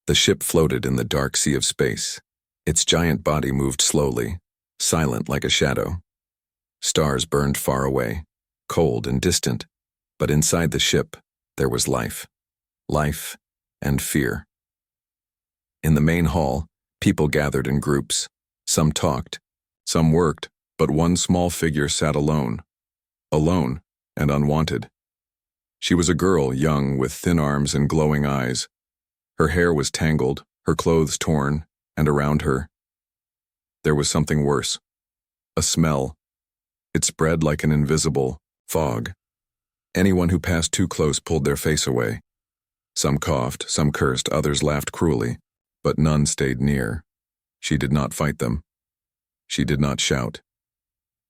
The ship floated in the dark sea of space. Its giant body moved slowly, silent like a shadow. Stars burned far away, cold and distant, but inside the ship, there was life. Life and fear. In the main hall, people gathered in groups. Some talked, some worked, but one small figure sat alone. Alone and unwanted. She was a girl, young, with thin arms and glowing eyes. Her hair was tangled, her clothes torn, and around her, there was something worse. A smell. It spread like an invisible fog. Anyone who passed too close pulled their face away. Some coughed, some cursed, others laughed cruelly, but none stayed near. She did not fight them. She did not shout.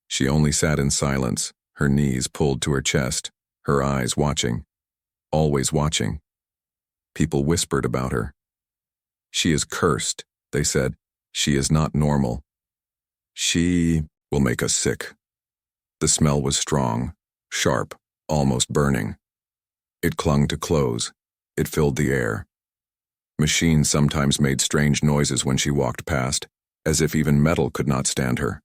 She only sat in silence, her knees pulled to her chest, her eyes watching, always watching. People whispered about her. She is cursed, they said. She is not normal. She will make us sick. The smell was strong, sharp, almost burning. It clung to clothes. It filled the air. Machines sometimes made strange noises when she walked past, as if even metal could not stand her.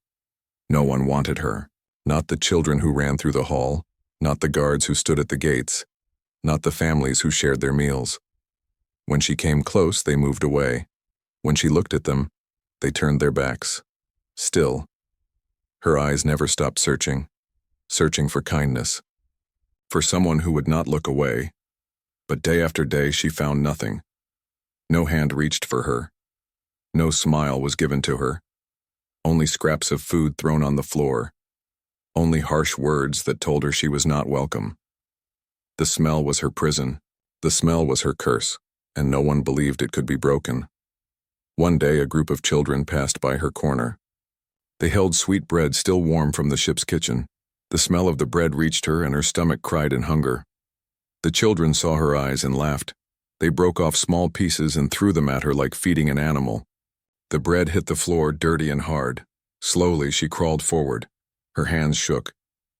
No one wanted her. Not the children who ran through the hall, not the guards who stood at the gates, not the families who shared their meals. When she came close, they moved away. When she looked at them, they turned their backs. Still, her eyes never stopped searching for kindness, for someone who would not look away. But day after day, she found nothing. No hand reached for her. No smile was given to her. Only scraps of food thrown on the floor. Only harsh words that told her she was not welcome. The smell was her prison. The smell was her curse, and no one believed it could be broken. One day, a group of children passed by her corner. They held sweet bread still warm from the ship's kitchen. The smell of the bread reached her, and her stomach cried in hunger. The children saw her eyes and laughed. They broke off small pieces and threw them at her like feeding an animal. The bread hit the floor dirty and hard. Slowly, she crawled forward. Her hands shook.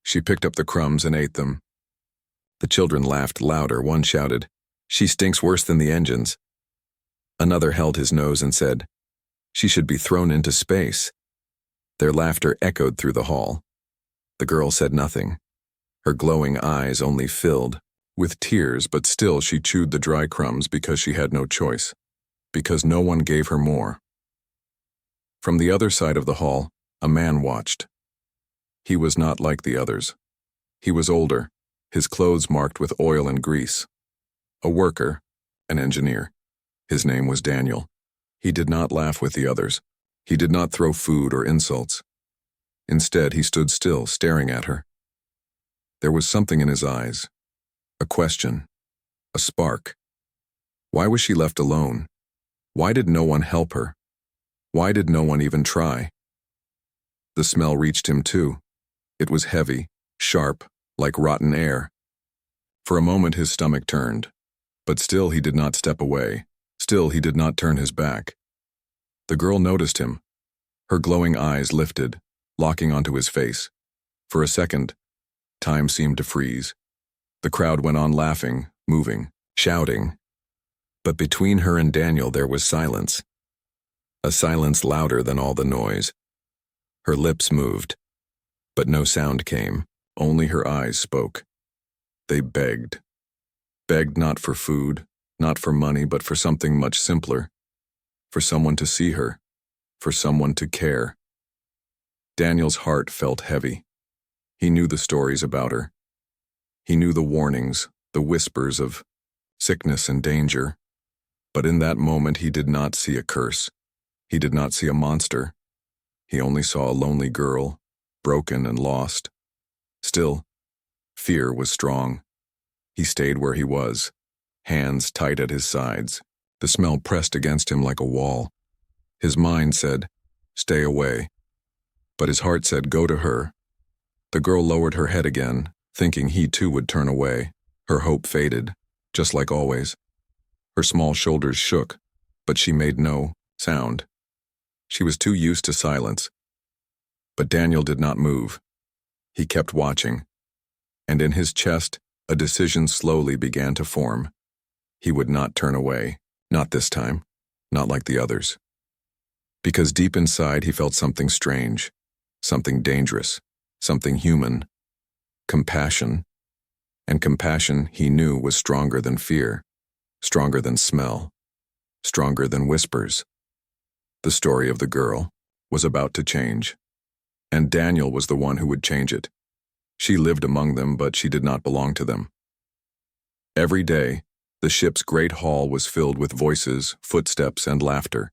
She picked up the crumbs and ate them. The children laughed louder. One shouted, "She stinks worse than the engines." Another held his nose and said, "She should be thrown into space." Their laughter echoed through the hall. The girl said nothing. Her glowing eyes only filled with tears, but still she chewed the dry crumbs because she had no choice, because no one gave her more. From the other side of the hall, a man watched. He was not like the others. He was older, his clothes marked with oil and grease. A worker, an engineer. His name was Daniel. He did not laugh with the others. He did not throw food or insults. Instead, he stood still, staring at her. There was something in his eyes. A question. A spark. Why was she left alone? Why did no one help her? Why did no one even try? The smell reached him too. It was heavy, sharp, like rotten air. For a moment his stomach turned, but still he did not step away. Still he did not turn his back. The girl noticed him. Her glowing eyes lifted, locking onto his face. For a second, time seemed to freeze. The crowd went on laughing, moving, shouting. But between her and Daniel there was silence. A silence louder than all the noise. Her lips moved, but no sound came. Only her eyes spoke. They begged. Begged not for food, not for money, but for something much simpler. For someone to see her. For someone to care. Daniel's heart felt heavy. He knew the stories about her. He knew the warnings, the whispers of sickness and danger. But in that moment he did not see a curse. He did not see a monster. He only saw a lonely girl, broken and lost. Still, fear was strong. He stayed where he was, hands tight at his sides. The smell pressed against him like a wall. His mind said, "Stay away." But his heart said, "Go to her." The girl lowered her head again, thinking he too would turn away. Her hope faded, just like always. Her small shoulders shook, but she made no sound. She was too used to silence. But Daniel did not move. He kept watching. And in his chest, a decision slowly began to form. He would not turn away. Not this time, not like the others. Because deep inside he felt something strange, something dangerous, something human. Compassion. And compassion, he knew, was stronger than fear, stronger than smell, stronger than whispers. The story of the girl was about to change. And Daniel was the one who would change it. She lived among them, but she did not belong to them. Every day, the ship's great hall was filled with voices, footsteps, and laughter.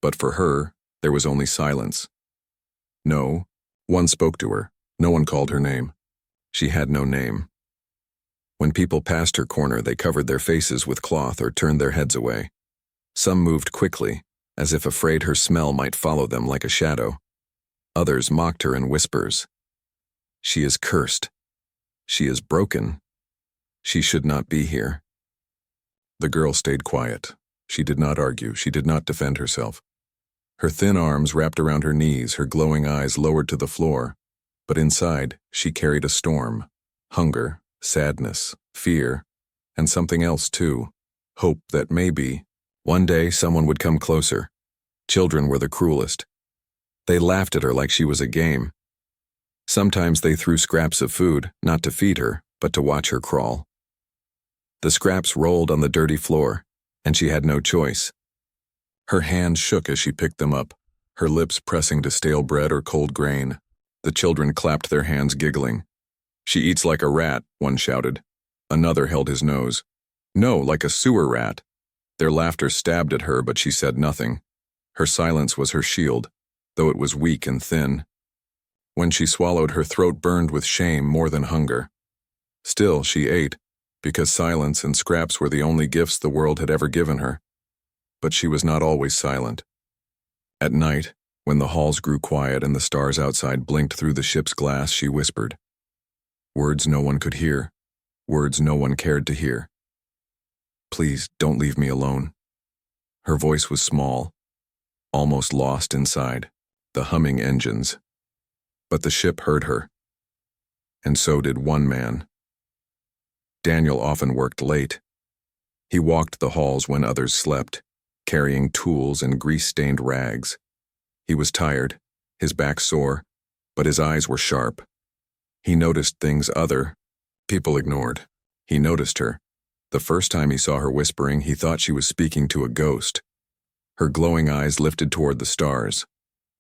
But for her, there was only silence. No one spoke to her. No one called her name. She had no name. When people passed her corner, they covered their faces with cloth or turned their heads away. Some moved quickly, as if afraid her smell might follow them like a shadow. Others mocked her in whispers. She is cursed. She is broken. She should not be here. The girl stayed quiet. She did not argue. She did not defend herself. Her thin arms wrapped around her knees, her glowing eyes lowered to the floor. But inside, she carried a storm. Hunger, sadness, fear, and something else too. Hope that maybe, one day someone would come closer. Children were the cruelest. They laughed at her like she was a game. Sometimes they threw scraps of food, not to feed her, but to watch her crawl. The scraps rolled on the dirty floor, and she had no choice. Her hands shook as she picked them up, her lips pressing to stale bread or cold grain. The children clapped their hands, giggling. "She eats like a rat," one shouted. Another held his nose. "No, like a sewer rat." Their laughter stabbed at her, but she said nothing. Her silence was her shield, though it was weak and thin. When she swallowed, her throat burned with shame more than hunger. Still, she ate, because silence and scraps were the only gifts the world had ever given her. But she was not always silent. At night, when the halls grew quiet and the stars outside blinked through the ship's glass, she whispered. Words no one could hear, words no one cared to hear. "Please, don't leave me alone." Her voice was small, almost lost inside the humming engines. But the ship heard her. And so did one man. Daniel often worked late. He walked the halls when others slept, carrying tools and grease-stained rags. He was tired, his back sore, but his eyes were sharp. He noticed things other people ignored. He noticed her. The first time he saw her whispering, he thought she was speaking to a ghost. Her glowing eyes lifted toward the stars,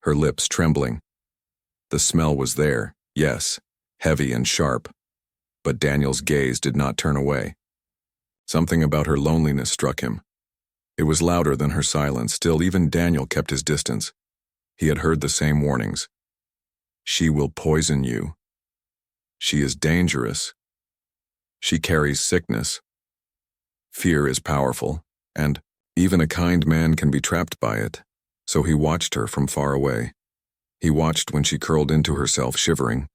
her lips trembling. The smell was there, yes, heavy and sharp, but Daniel's gaze did not turn away. Something about her loneliness struck him. It was louder than her silence. Still, even Daniel kept his distance. He had heard the same warnings. She will poison you. She is dangerous. She carries sickness. Fear is powerful, and even a kind man can be trapped by it. So he watched her from far away. He watched when she curled into herself, shivering.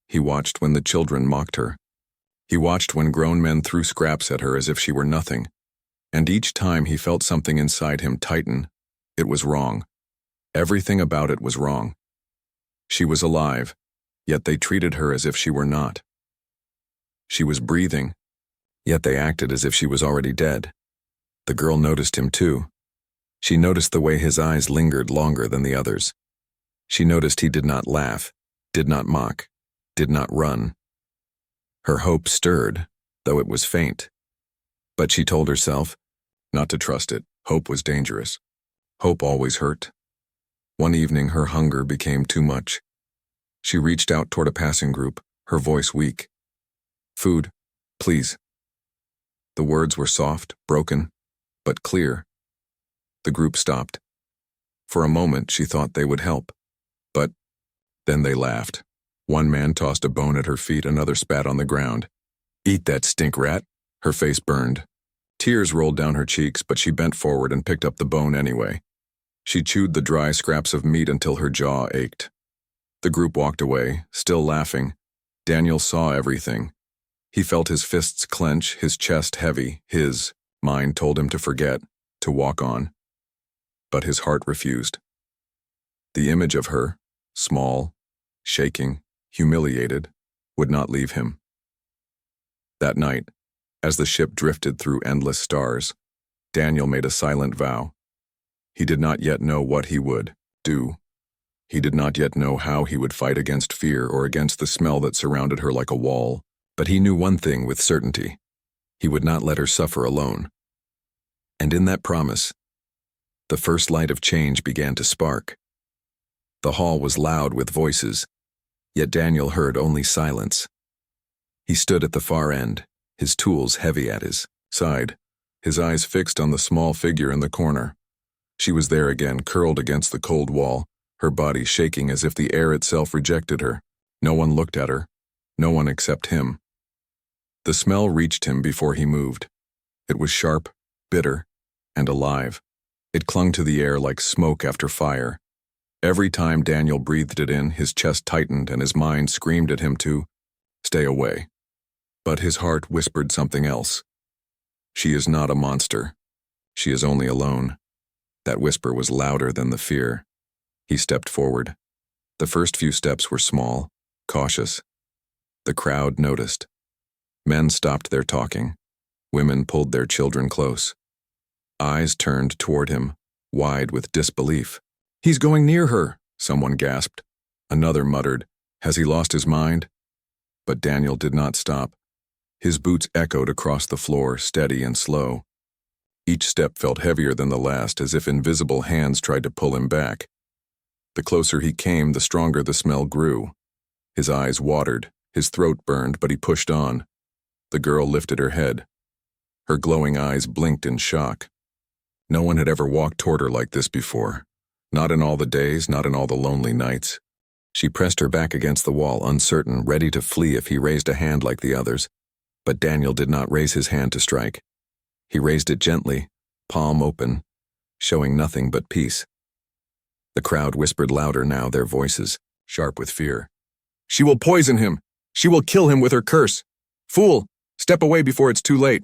He watched when the children mocked her. He watched when grown men threw scraps at her as if she were nothing. And each time he felt something inside him tighten. It was wrong. Everything about it was wrong. She was alive, yet they treated her as if she were not. She was breathing, yet they acted as if she was already dead. The girl noticed him too. She noticed the way his eyes lingered longer than the others. She noticed he did not laugh, did not mock, did not run. Her hope stirred, though it was faint. But she told herself not to trust it. Hope was dangerous. Hope always hurt. One evening, her hunger became too much. She reached out toward a passing group, her voice weak. "Food, please." The words were soft, broken, but clear. The group stopped. For a moment, she thought they would help. But then they laughed. One man tossed a bone at her feet, another spat on the ground. "Eat that, stink rat." Her face burned. Tears rolled down her cheeks, but she bent forward and picked up the bone anyway. She chewed the dry scraps of meat until her jaw ached. The group walked away, still laughing. Daniel saw everything. He felt his fists clench, his chest heavy. His mind told him to forget, to walk on. But his heart refused. The image of her, small, shaking, humiliated, would not leave him. That night, as the ship drifted through endless stars, Daniel made a silent vow. He did not yet know what he would do. He did not yet know how he would fight against fear or against the smell that surrounded her like a wall. But he knew one thing with certainty. He would not let her suffer alone. And in that promise, the first light of change began to spark. The hall was loud with voices, yet Daniel heard only silence. He stood at the far end, his tools heavy at his side, his eyes fixed on the small figure in the corner. She was there again, curled against the cold wall, her body shaking as if the air itself rejected her. No one looked at her, no one except him. The smell reached him before he moved. It was sharp, bitter, and alive. It clung to the air like smoke after fire. Every time Daniel breathed it in, his chest tightened and his mind screamed at him to stay away. But his heart whispered something else. She is not a monster. She is only alone. That whisper was louder than the fear. He stepped forward. The first few steps were small, cautious. The crowd noticed. Men stopped their talking. Women pulled their children close. Eyes turned toward him, wide with disbelief. "He's going near her," someone gasped. Another muttered, "Has he lost his mind?" But Daniel did not stop. His boots echoed across the floor, steady and slow. Each step felt heavier than the last, as if invisible hands tried to pull him back. The closer he came, the stronger the smell grew. His eyes watered, his throat burned, but he pushed on. The girl lifted her head. Her glowing eyes blinked in shock. No one had ever walked toward her like this before. Not in all the days, not in all the lonely nights. She pressed her back against the wall, uncertain, ready to flee if he raised a hand like the others. But Daniel did not raise his hand to strike. He raised it gently, palm open, showing nothing but peace. The crowd whispered louder now, their voices sharp with fear. "She will poison him! She will kill him with her curse! Fool! Step away before it's too late!"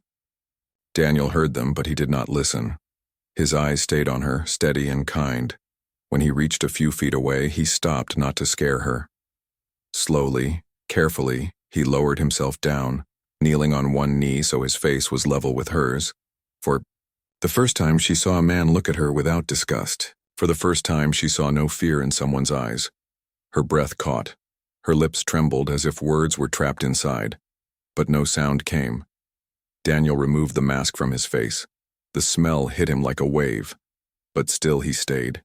Daniel heard them, but he did not listen. His eyes stayed on her, steady and kind. When he reached a few feet away, he stopped, not to scare her. Slowly, carefully, he lowered himself down, kneeling on one knee so his face was level with hers. For the first time she saw a man look at her without disgust. For the first time she saw no fear in someone's eyes. Her breath caught. Her lips trembled as if words were trapped inside. But no sound came. Daniel removed the mask from his face. The smell hit him like a wave. But still he stayed.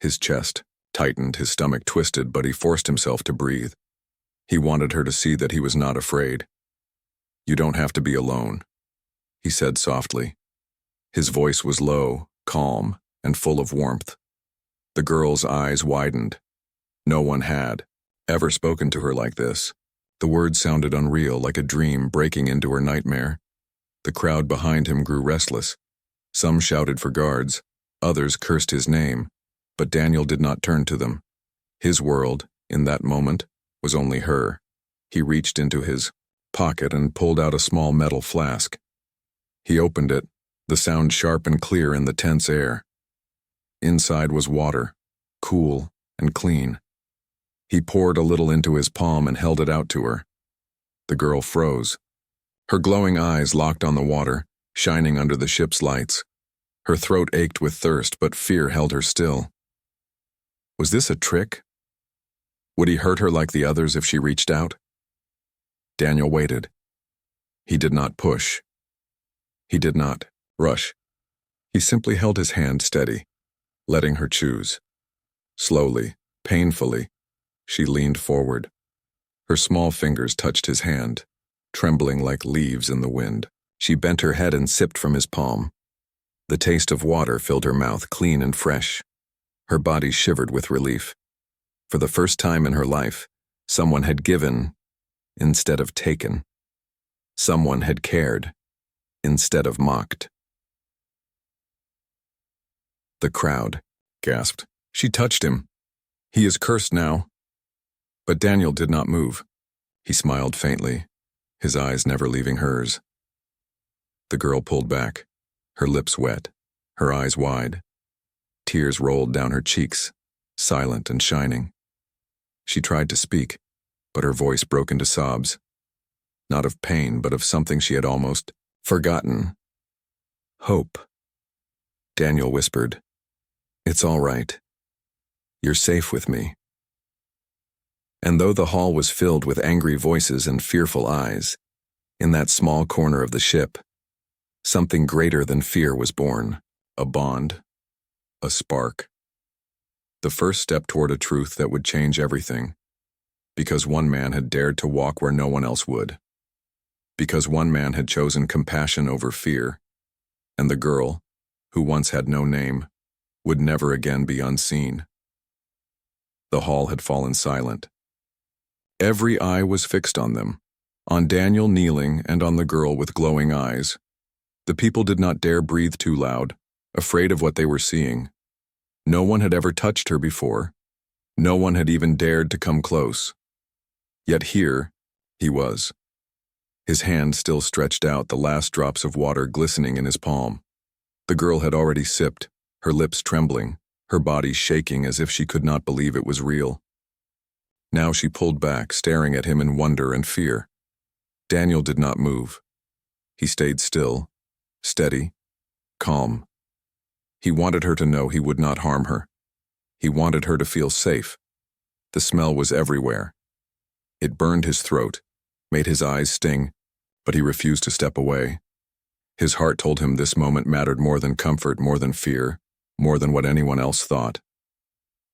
His chest tightened, his stomach twisted, but he forced himself to breathe. He wanted her to see that he was not afraid. "You don't have to be alone," he said softly. His voice was low, calm, and full of warmth. The girl's eyes widened. No one had ever spoken to her like this. The words sounded unreal, like a dream breaking into her nightmare. The crowd behind him grew restless. Some shouted for guards, others cursed his name, but Daniel did not turn to them. His world, in that moment, was only her. He reached into his pocket and pulled out a small metal flask. He opened it, the sound sharp and clear in the tense air. Inside was water, cool and clean. He poured a little into his palm and held it out to her. The girl froze. Her glowing eyes locked on the water, shining under the ship's lights. Her throat ached with thirst, but fear held her still. Was this a trick? Would he hurt her like the others if she reached out? Daniel waited. He did not push. He did not rush. He simply held his hand steady, letting her choose. Slowly, painfully, she leaned forward. Her small fingers touched his hand, trembling like leaves in the wind. She bent her head and sipped from his palm. The taste of water filled her mouth, clean and fresh. Her body shivered with relief. For the first time in her life, someone had given instead of taken. Someone had cared instead of mocked. The crowd gasped. She touched him. He is cursed now. But Daniel did not move. He smiled faintly, his eyes never leaving hers. The girl pulled back, her lips wet, her eyes wide. Tears rolled down her cheeks, silent and shining. She tried to speak, but her voice broke into sobs. Not of pain, but of something she had almost forgotten. Hope. Daniel whispered, "It's all right. You're safe with me." And though the hall was filled with angry voices and fearful eyes, in that small corner of the ship, something greater than fear was born, a bond, a spark. The first step toward a truth that would change everything, because one man had dared to walk where no one else would, because one man had chosen compassion over fear, and the girl, who once had no name, would never again be unseen. The hall had fallen silent. Every eye was fixed on them, on Daniel kneeling and on the girl with glowing eyes. The people did not dare breathe too loud, afraid of what they were seeing. No one had ever touched her before. No one had even dared to come close. Yet here he was, his hand still stretched out, the last drops of water glistening in his palm. The girl had already sipped, her lips trembling, her body shaking as if she could not believe it was real. Now she pulled back, staring at him in wonder and fear. Daniel did not move. He stayed still, steady, calm. He wanted her to know he would not harm her. He wanted her to feel safe. The smell was everywhere. It burned his throat, made his eyes sting, but he refused to step away. His heart told him this moment mattered more than comfort, more than fear, more than what anyone else thought.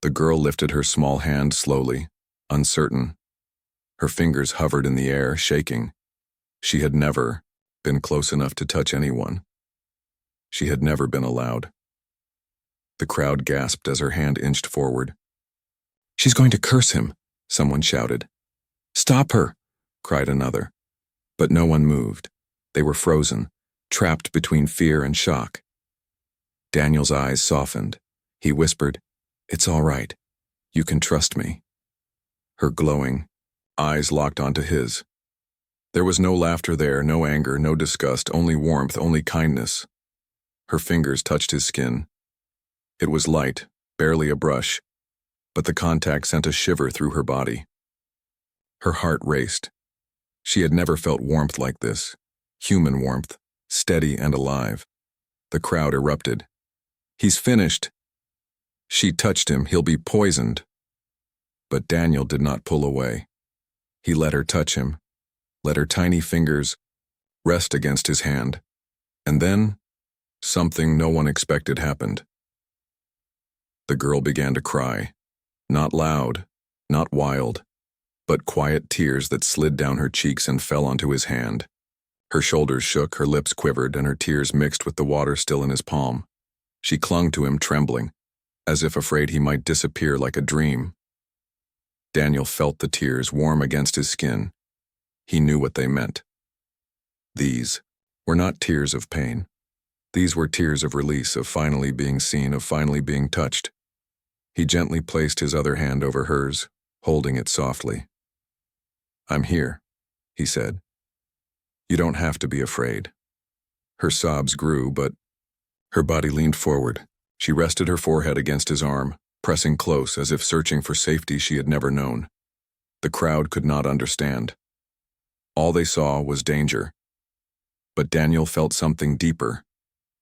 The girl lifted her small hand slowly, uncertain. Her fingers hovered in the air, shaking. She had never been close enough to touch anyone. She had never been allowed. The crowd gasped as her hand inched forward. "She's going to curse him," someone shouted. "Stop her," cried another. But no one moved. They were frozen, trapped between fear and shock. Daniel's eyes softened. He whispered, "It's all right. You can trust me." Her glowing eyes locked onto his. There was no laughter there, no anger, no disgust, only warmth, only kindness. Her fingers touched his skin. It was light, barely a brush, but the contact sent a shiver through her body. Her heart raced. She had never felt warmth like this, human warmth, steady and alive. The crowd erupted. "He's finished." She touched him, "He'll be poisoned." But Daniel did not pull away. He let her touch him, let her tiny fingers rest against his hand. And then, something no one expected happened. The girl began to cry. Not loud, not wild, but quiet tears that slid down her cheeks and fell onto his hand. Her shoulders shook, her lips quivered, and her tears mixed with the water still in his palm. She clung to him, trembling, as if afraid he might disappear like a dream. Daniel felt the tears warm against his skin. He knew what they meant. These were not tears of pain. These were tears of release, of finally being seen, of finally being touched. He gently placed his other hand over hers, holding it softly. "I'm here," he said. "You don't have to be afraid." Her sobs grew, but her body leaned forward. She rested her forehead against his arm, pressing close as if searching for safety she had never known. The crowd could not understand. All they saw was danger. But Daniel felt something deeper,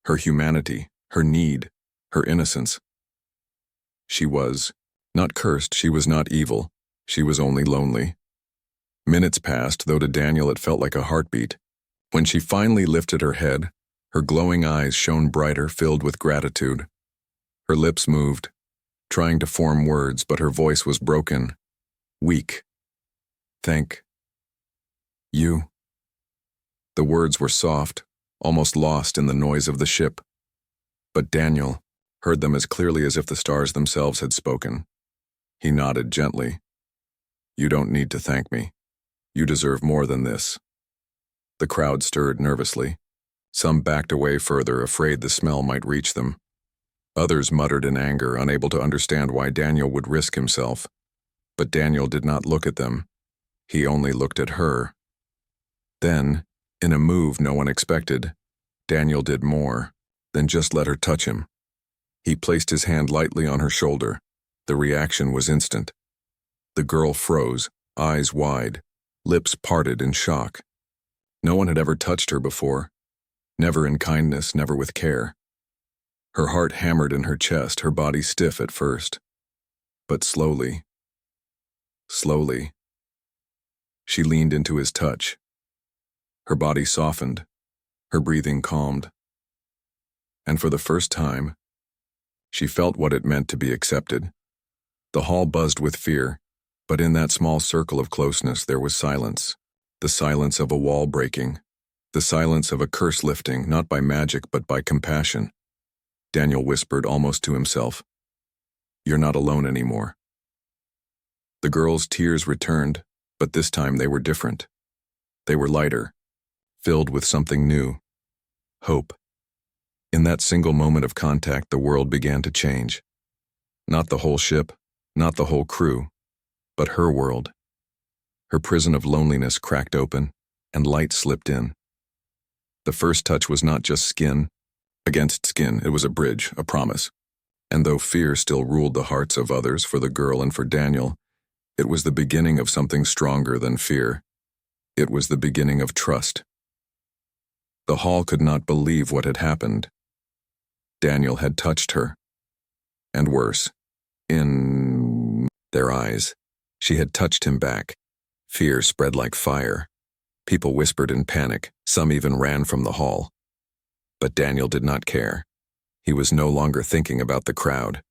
her humanity, her need, her innocence. She was not cursed, she was not evil, she was only lonely. Minutes passed, though to Daniel it felt like a heartbeat. When she finally lifted her head, her glowing eyes shone brighter, filled with gratitude. Her lips moved, trying to form words, but her voice was broken, weak. "Thank you." The words were soft, almost lost in the noise of the ship. But Daniel heard them as clearly as if the stars themselves had spoken. He nodded gently. "You don't need to thank me. You deserve more than this." The crowd stirred nervously. Some backed away further, afraid the smell might reach them. Others muttered in anger, unable to understand why Daniel would risk himself. But Daniel did not look at them. He only looked at her. Then, in a move no one expected, Daniel did more than just let her touch him. He placed his hand lightly on her shoulder. The reaction was instant. The girl froze, eyes wide, lips parted in shock. No one had ever touched her before. Never in kindness, never with care. Her heart hammered in her chest, her body stiff at first. But slowly, she leaned into his touch. Her body softened, her breathing calmed. And for the first time, she felt what it meant to be accepted. The hall buzzed with fear, but in that small circle of closeness there was silence. The silence of a wall breaking. The silence of a curse lifting, not by magic but by compassion. Daniel whispered almost to himself, "You're not alone anymore." The girl's tears returned, but this time they were different. They were lighter, filled with something new. Hope. In that single moment of contact, the world began to change. Not the whole ship, not the whole crew, but her world. Her prison of loneliness cracked open, and light slipped in. The first touch was not just skin against skin, it was a bridge, a promise. And though fear still ruled the hearts of others for the girl and for Daniel, it was the beginning of something stronger than fear. It was the beginning of trust. The hall could not believe what had happened. Daniel had touched her. And worse, in their eyes, she had touched him back. Fear spread like fire. People whispered in panic, some even ran from the hall. But Daniel did not care. He was no longer thinking about the crowd.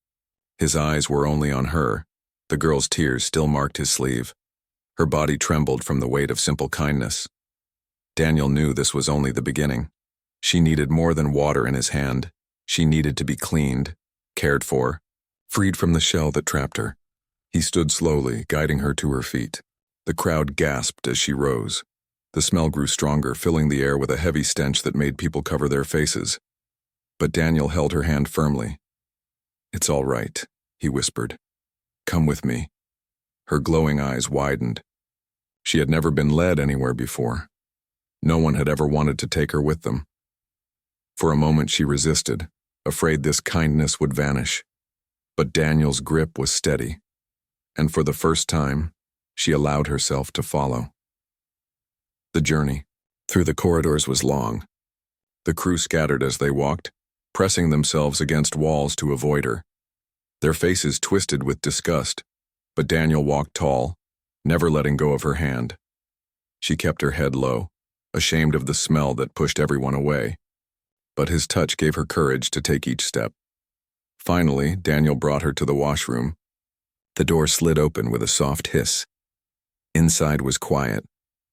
His eyes were only on her. The girl's tears still marked his sleeve. Her body trembled from the weight of simple kindness. Daniel knew this was only the beginning. She needed more than water in his hand. She needed to be cleaned, cared for, freed from the shell that trapped her. He stood slowly, guiding her to her feet. The crowd gasped as she rose. The smell grew stronger, filling the air with a heavy stench that made people cover their faces. But Daniel held her hand firmly. "It's all right," he whispered. "Come with me." Her glowing eyes widened. She had never been led anywhere before. No one had ever wanted to take her with them. For a moment she resisted, afraid this kindness would vanish. But Daniel's grip was steady, and for the first time, she allowed herself to follow. The journey through the corridors was long. The crew scattered as they walked, pressing themselves against walls to avoid her. Their faces twisted with disgust, but Daniel walked tall, never letting go of her hand. She kept her head low, ashamed of the smell that pushed everyone away. But his touch gave her courage to take each step. Finally, Daniel brought her to the washroom. The door slid open with a soft hiss. Inside was quiet,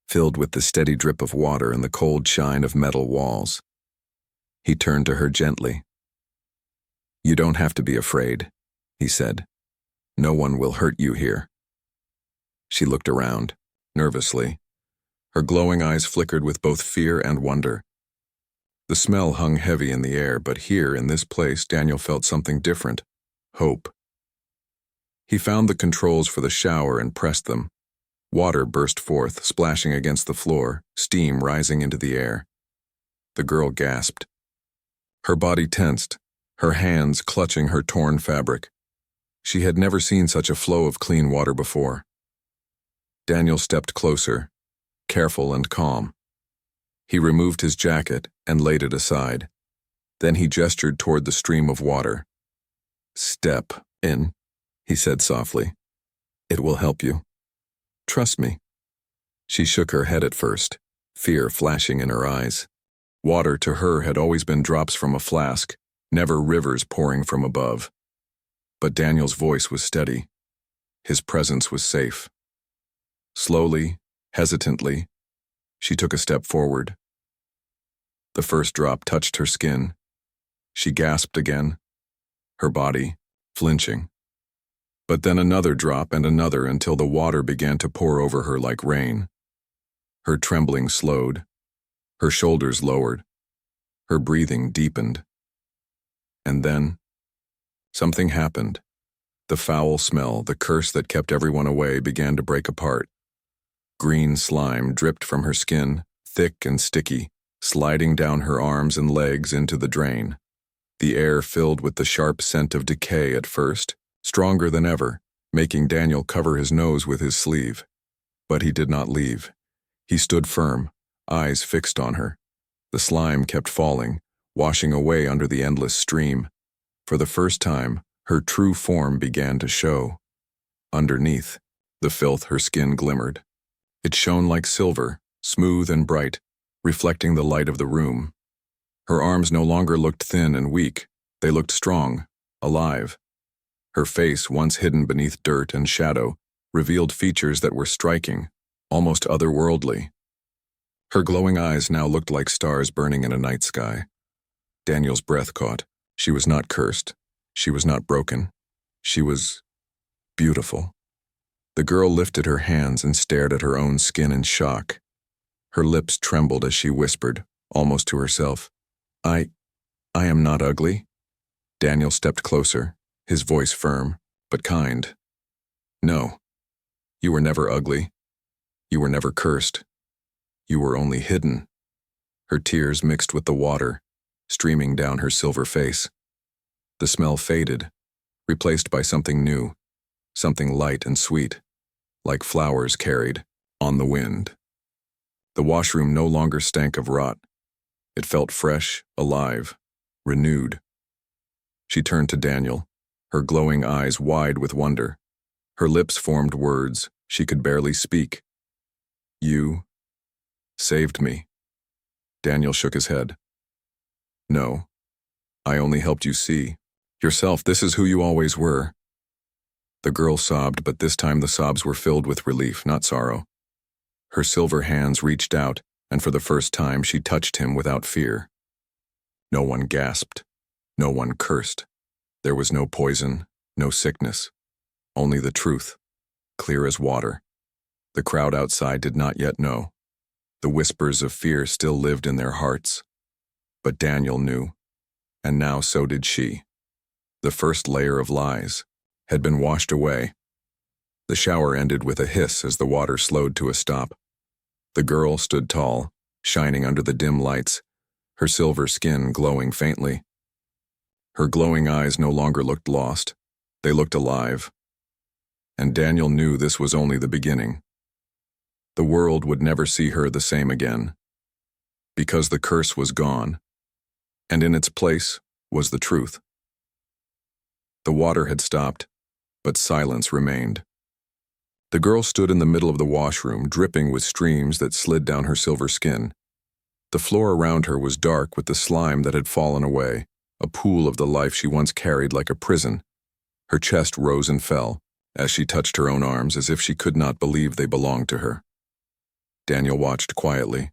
filled with the steady drip of water and the cold shine of metal walls. He turned to her gently. "You don't have to be afraid," he said. "No one will hurt you here." She looked around, nervously. Her glowing eyes flickered with both fear and wonder. The smell hung heavy in the air, but here, in this place, Daniel felt something different. Hope. He found the controls for the shower and pressed them. Water burst forth, splashing against the floor, steam rising into the air. The girl gasped. Her body tensed, her hands clutching her torn fabric. She had never seen such a flow of clean water before. Daniel stepped closer, careful and calm. He removed his jacket and laid it aside. Then he gestured toward the stream of water. "Step in," he said softly. "It will help you. Trust me." She shook her head at first, fear flashing in her eyes. Water to her had always been drops from a flask, never rivers pouring from above. But Daniel's voice was steady. His presence was safe. Slowly, hesitantly, she took a step forward. The first drop touched her skin. She gasped again, her body flinching. But then another drop and another until the water began to pour over her like rain. Her trembling slowed. Her shoulders lowered. Her breathing deepened. And then, something happened. The foul smell, the curse that kept everyone away, began to break apart. Green slime dripped from her skin, thick and sticky, sliding down her arms and legs into the drain. The air filled with the sharp scent of decay at first, stronger than ever, making Daniel cover his nose with his sleeve. But he did not leave. He stood firm, eyes fixed on her. The slime kept falling, washing away under the endless stream, For the first time, her true form began to show. Underneath the filth, her skin glimmered. It shone like silver, smooth and bright, reflecting the light of the room. Her arms no longer looked thin and weak. They looked strong, alive. Her face, once hidden beneath dirt and shadow, revealed features that were striking, almost otherworldly. Her glowing eyes now looked like stars burning in a night sky. Daniel's breath caught. She was not cursed. She was not broken. She was beautiful. The girl lifted her hands and stared at her own skin in shock. Her lips trembled as she whispered, almost to herself, I am not ugly." Daniel stepped closer, his voice firm, but kind. "No, you were never ugly. You were never cursed. You were only hidden." Her tears mixed with the water, streaming down her silver face. The smell faded, replaced by something new, something light and sweet, like flowers carried on the wind. The washroom no longer stank of rot. It felt fresh, alive, renewed. She turned to Daniel, her glowing eyes wide with wonder. Her lips formed words she could barely speak. "You saved me." Daniel shook his head. "No, I only helped you see yourself. This is who you always were." The girl sobbed, but this time the sobs were filled with relief, not sorrow. Her silver hands reached out, and for the first time she touched him without fear. No one gasped. No one cursed. There was no poison, no sickness. Only the truth, clear as water. The crowd outside did not yet know. The whispers of fear still lived in their hearts. But Daniel knew, and now so did she. The first layer of lies had been washed away. The shower ended with a hiss as the water slowed to a stop. The girl stood tall, shining under the dim lights, her silver skin glowing faintly. Her glowing eyes no longer looked lost. They looked alive. And Daniel knew this was only the beginning. The world would never see her the same again, because the curse was gone, and in its place was the truth. The water had stopped, but silence remained. The girl stood in the middle of the washroom, dripping with streams that slid down her silver skin. The floor around her was dark with the slime that had fallen away, a pool of the life she once carried like a prison. Her chest rose and fell as she touched her own arms, as if she could not believe they belonged to her. Daniel watched quietly.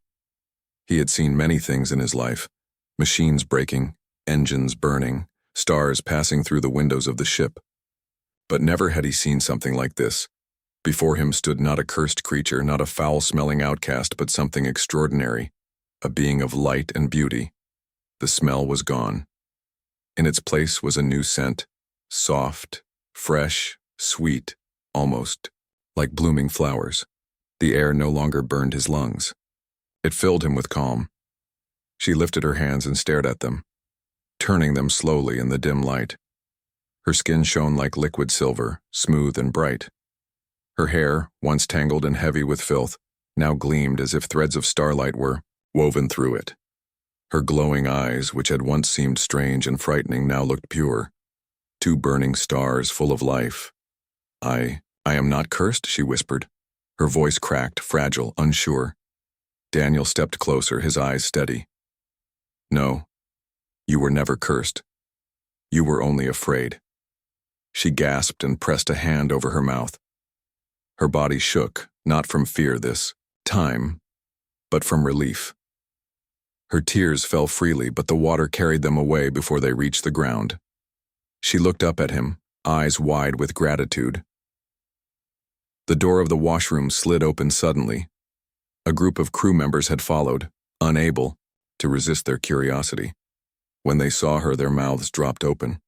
He had seen many things in his life: machines breaking, engines burning, stars passing through the windows of the ship. But never had he seen something like this. Before him stood not a cursed creature, not a foul-smelling outcast, but something extraordinary, a being of light and beauty. The smell was gone. In its place was a new scent, soft, fresh, sweet, almost like blooming flowers. The air no longer burned his lungs. It filled him with calm. She lifted her hands and stared at them, turning them slowly in the dim light. Her skin shone like liquid silver, smooth and bright. Her hair, once tangled and heavy with filth, now gleamed as if threads of starlight were woven through it. Her glowing eyes, which had once seemed strange and frightening, now looked pure. Two burning stars full of life. I am not cursed," she whispered. Her voice cracked, fragile, unsure. Daniel stepped closer, his eyes steady. "No, you were never cursed. You were only afraid." She gasped and pressed a hand over her mouth. Her body shook, not from fear this time, but from relief. Her tears fell freely, but the water carried them away before they reached the ground. She looked up at him, eyes wide with gratitude. The door of the washroom slid open suddenly. A group of crew members had followed, unable to resist their curiosity. When they saw her, their mouths dropped open.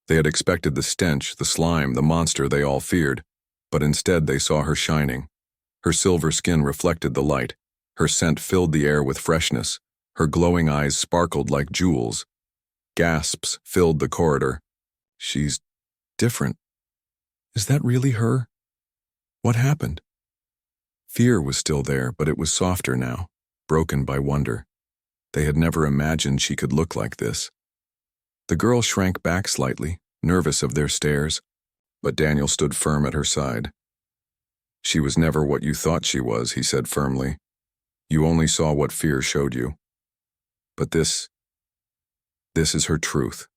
They had expected the stench, the slime, the monster they all feared, but instead they saw her shining. Her silver skin reflected the light. Her scent filled the air with freshness. Her glowing eyes sparkled like jewels. Gasps filled the corridor. "She's different. Is that really her? What happened?" Fear was still there, but it was softer now, broken by wonder. They had never imagined she could look like this. The girl shrank back slightly, nervous of their stares, but Daniel stood firm at her side. "She was never what you thought she was," he said firmly. "You only saw what fear showed you. But this is her truth."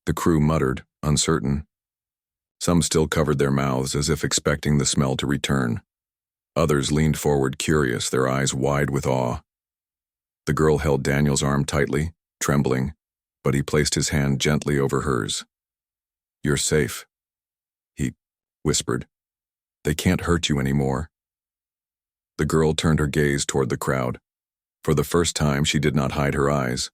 The crew muttered, uncertain. Some still covered their mouths as if expecting the smell to return. Others leaned forward curious, their eyes wide with awe. The girl held Daniel's arm tightly, trembling, but he placed his hand gently over hers. "You're safe," he whispered. "They can't hurt you anymore." The girl turned her gaze toward the crowd. For the first time, she did not hide her eyes.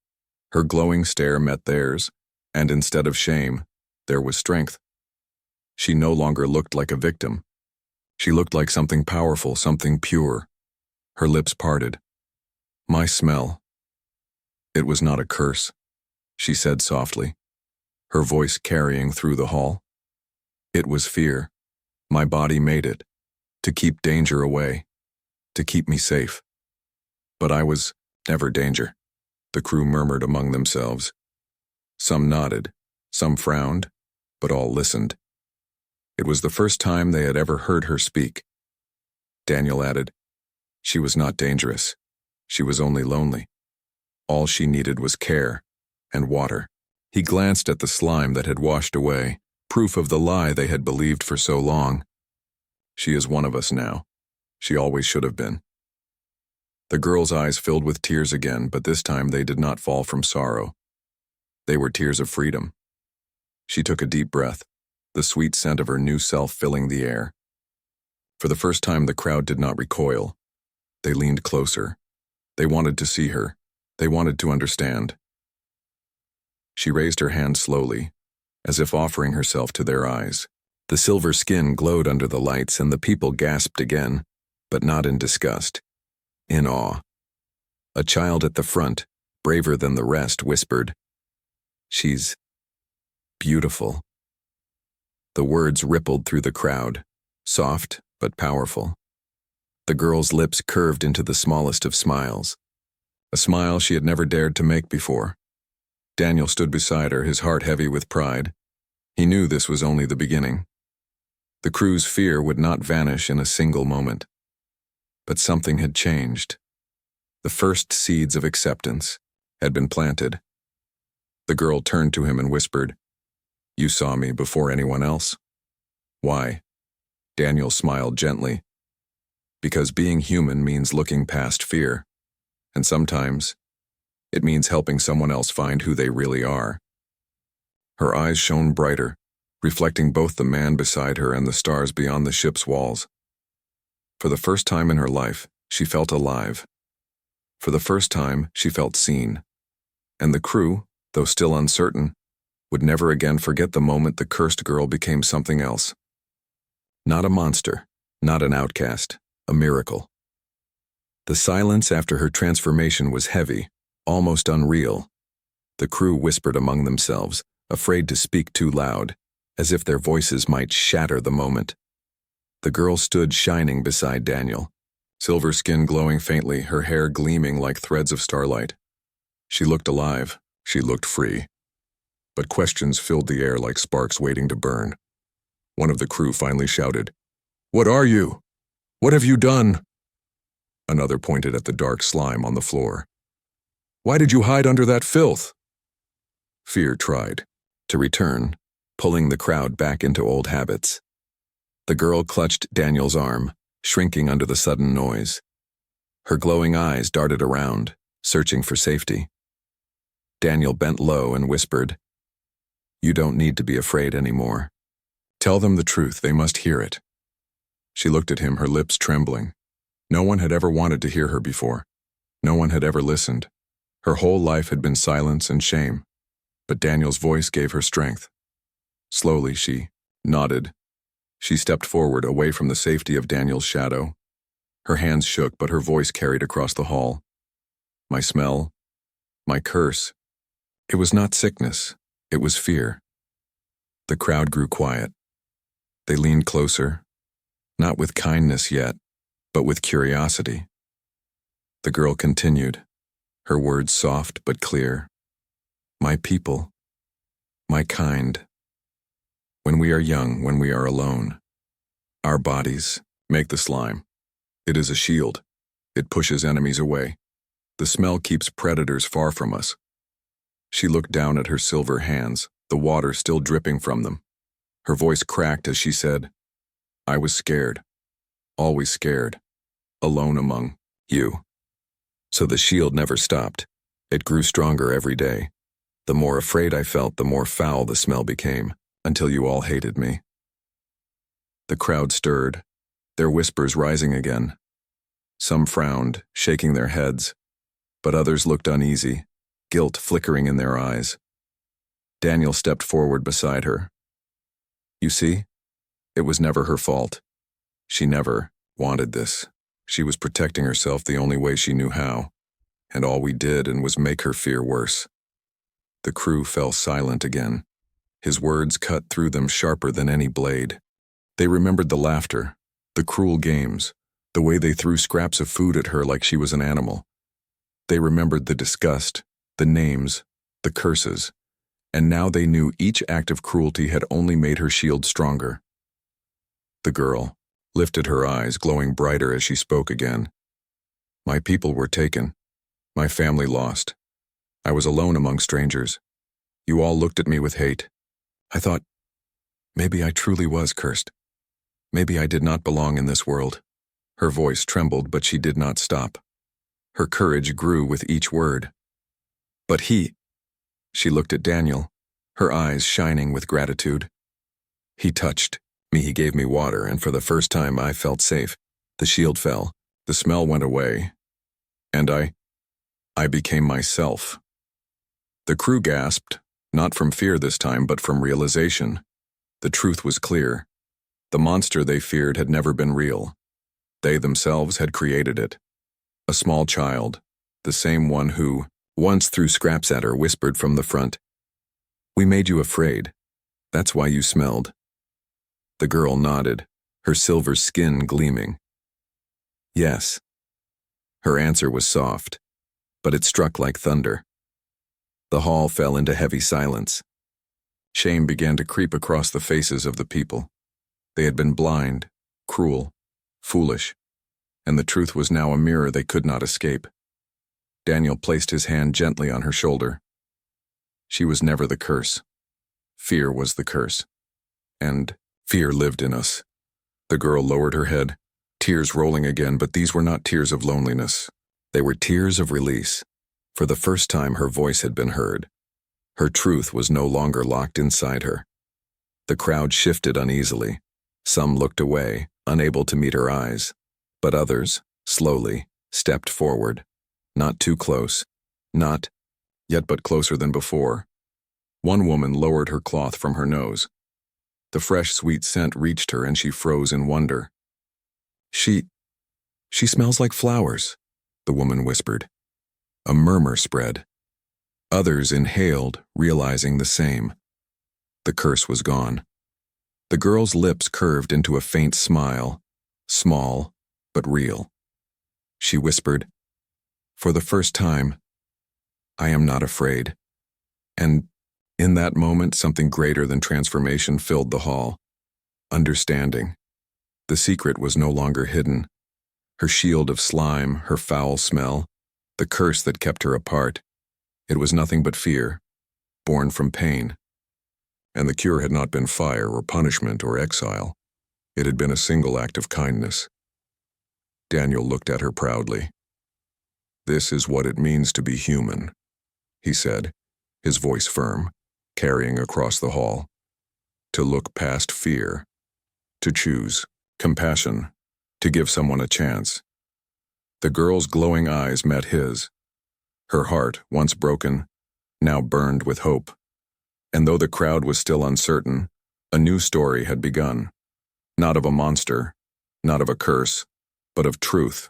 Her glowing stare met theirs, and instead of shame, there was strength. She no longer looked like a victim. She looked like something powerful, something pure. Her lips parted. "My smell." "It was not a curse," she said softly, her voice carrying through the hall. "It was fear. My body made it, to keep danger away, to keep me safe. But I was never danger," the crew murmured among themselves. Some nodded, some frowned, but all listened. It was the first time they had ever heard her speak. Daniel added, "She was not dangerous. She was only lonely. All she needed was care and water." He glanced at the slime that had washed away, proof of the lie they had believed for so long. "She is one of us now. She always should have been." The girl's eyes filled with tears again, but this time they did not fall from sorrow. They were tears of freedom. She took a deep breath, the sweet scent of her new self filling the air. For the first time, the crowd did not recoil. They leaned closer. They wanted to see her. They wanted to understand. She raised her hand slowly, as if offering herself to their eyes. The silver skin glowed under the lights, and the people gasped again, but not in disgust, in awe. A child at the front, braver than the rest, whispered, "She's beautiful." The words rippled through the crowd, soft but powerful. The girl's lips curved into the smallest of smiles, a smile she had never dared to make before. Daniel stood beside her, his heart heavy with pride. He knew this was only the beginning. The crew's fear would not vanish in a single moment. But something had changed. The first seeds of acceptance had been planted. The girl turned to him and whispered, "You saw me before anyone else." "Why?" Daniel smiled gently. "Because being human means looking past fear, and sometimes it means helping someone else find who they really are." Her eyes shone brighter, reflecting both the man beside her and the stars beyond the ship's walls. For the first time in her life, she felt alive. For the first time, she felt seen. And the crew, though still uncertain, would never again forget the moment the cursed girl became something else. Not a monster, not an outcast, a miracle. The silence after her transformation was heavy, almost unreal. The crew whispered among themselves, afraid to speak too loud, as if their voices might shatter the moment. The girl stood shining beside Daniel, silver skin glowing faintly, her hair gleaming like threads of starlight. She looked alive, she looked free. But questions filled the air like sparks waiting to burn. One of the crew finally shouted, "What are you? What have you done?" Another pointed at the dark slime on the floor. "Why did you hide under that filth?" Fear tried to return, pulling the crowd back into old habits. The girl clutched Daniel's arm, shrinking under the sudden noise. Her glowing eyes darted around, searching for safety. Daniel bent low and whispered, "You don't need to be afraid anymore. Tell them the truth, they must hear it." She looked at him, her lips trembling. No one had ever wanted to hear her before. No one had ever listened. Her whole life had been silence and shame. But Daniel's voice gave her strength. Slowly she nodded. She stepped forward, away from the safety of Daniel's shadow. Her hands shook, but her voice carried across the hall. "My smell, my curse. It was not sickness, it was fear." The crowd grew quiet. They leaned closer, not with kindness yet, but with curiosity. The girl continued, her words soft but clear. My people, my kind. When we are young, when we are alone, our bodies make the slime. It is a shield. It pushes enemies away. The smell keeps predators far from us. She looked down at her silver hands, the water still dripping from them. Her voice cracked as she said, I was scared, always scared, alone among you. So the shield never stopped. It grew stronger every day. The more afraid I felt, the more foul the smell became, until you all hated me. The crowd stirred, their whispers rising again. Some frowned, shaking their heads, but others looked uneasy, guilt flickering in their eyes. Daniel stepped forward beside her. You see, it was never her fault. She never wanted this. She was protecting herself the only way she knew how, and all we did was make her fear worse. The crew fell silent again. His words cut through them sharper than any blade. They remembered the laughter, the cruel games, the way they threw scraps of food at her like she was an animal. They remembered the disgust, the names, the curses, and now they knew each act of cruelty had only made her shield stronger. The girl lifted her eyes, glowing brighter as she spoke again. My people were taken. My family lost. I was alone among strangers. You all looked at me with hate. I thought, maybe I truly was cursed. Maybe I did not belong in this world. Her voice trembled, but she did not stop. Her courage grew with each word. But she looked at Daniel, her eyes shining with gratitude. He touched me, he gave me water, and for the first time I felt safe. The shield fell, the smell went away, and I became myself. The crew gasped, not from fear this time, but from realization. The truth was clear. The monster they feared had never been real. They themselves had created it. A small child, the same one who once threw scraps at her, whispered from the front, We made you afraid. That's why you smelled. The girl nodded, her silver skin gleaming. Yes. Her answer was soft, but it struck like thunder. The hall fell into heavy silence. Shame began to creep across the faces of the people. They had been blind, cruel, foolish, and the truth was now a mirror they could not escape. Daniel placed his hand gently on her shoulder. She was never the curse. Fear was the curse. And fear lived in us. The girl lowered her head, tears rolling again, but these were not tears of loneliness. They were tears of release. For the first time, her voice had been heard. Her truth was no longer locked inside her. The crowd shifted uneasily. Some looked away, unable to meet her eyes, but others, slowly, stepped forward. Not too close, not yet, but closer than before. One woman lowered her cloth from her nose. The fresh, sweet scent reached her and she froze in wonder. She smells like flowers, the woman whispered. A murmur spread. Others inhaled, realizing the same. The curse was gone. The girl's lips curved into a faint smile, small but real. She whispered, For the first time, I am not afraid. And in that moment, something greater than transformation filled the hall. Understanding. The secret was no longer hidden. Her shield of slime, her foul smell, the curse that kept her apart. It was nothing but fear, born from pain. And the cure had not been fire or punishment or exile. It had been a single act of kindness. Daniel looked at her proudly. This is what it means to be human, he said, his voice firm, carrying across the hall. To look past fear, to choose compassion, to give someone a chance. The girl's glowing eyes met his. Her heart, once broken, now burned with hope. And though the crowd was still uncertain, a new story had begun. Not of a monster, not of a curse, but of truth.